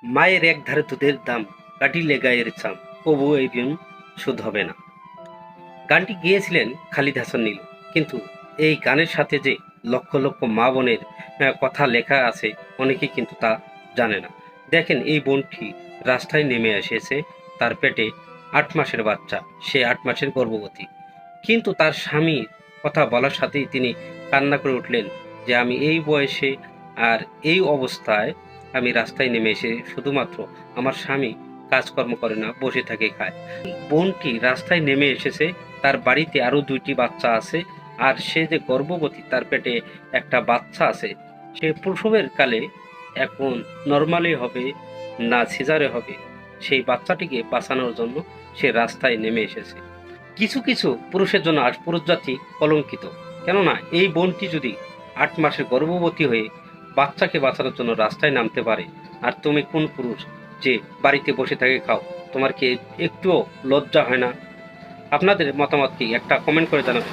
মায়ের এক ধারে দুধের দাম, কাটিলে গায়ের চাম, তবু এই ঋণ শোধ হবে না। গানটি গেয়েছিলেন খালিদ হাসান নীলু। কিন্তু এই গানের সাথে যে লক্ষ লক্ষ মা বোনের কথা লেখা আছে, অনেকেই কিন্তু তা জানে না। দেখেন, এই বোনটি রাস্তায় নেমে এসেছে, তার পেটে 8 মাসের বাচ্চা, সে 8 মাসের গর্ভবতী। কিন্তু তার স্বামীর কথা বলার সাথেই তিনি কান্না করে উঠলেন যে আমি এই বয়সে আর এই অবস্থায় আমি রাস্তায় নেমে এসে শুধুমাত্র আমার স্বামী কাজকর্ম করে না, বসে থাকে খায়। বোনটি রাস্তায় নেমে এসেছে, তার বাড়িতে আরো 2টি বাচ্চা আছে, আর সে যে গর্ভবতী, তার পেটে একটা বাচ্চা আছে। সে প্রসবের কালে এখন নর্মালি হবে না সিজারে হবে, সেই বাচ্চাটিকে বাঁচানোর জন্য সে রাস্তায় নেমে এসেছে। কিছু কিছু পুরুষের জন্য আজ পুরুষ জাতি কলঙ্কিত। কেননা এই বোনটি যদি 8 মাসের গর্ভবতী হয়ে বাচ্চাকে বাঁচানোর জন্য রাস্তায় নামতে পারে, আর তুমি কোন পুরুষ যে বাড়িতে বসে থাকে খাও? তোমার কি একটুও লজ্জা হয় না? আপনাদের মতামত কি একটা কমেন্ট করে জানাবেন।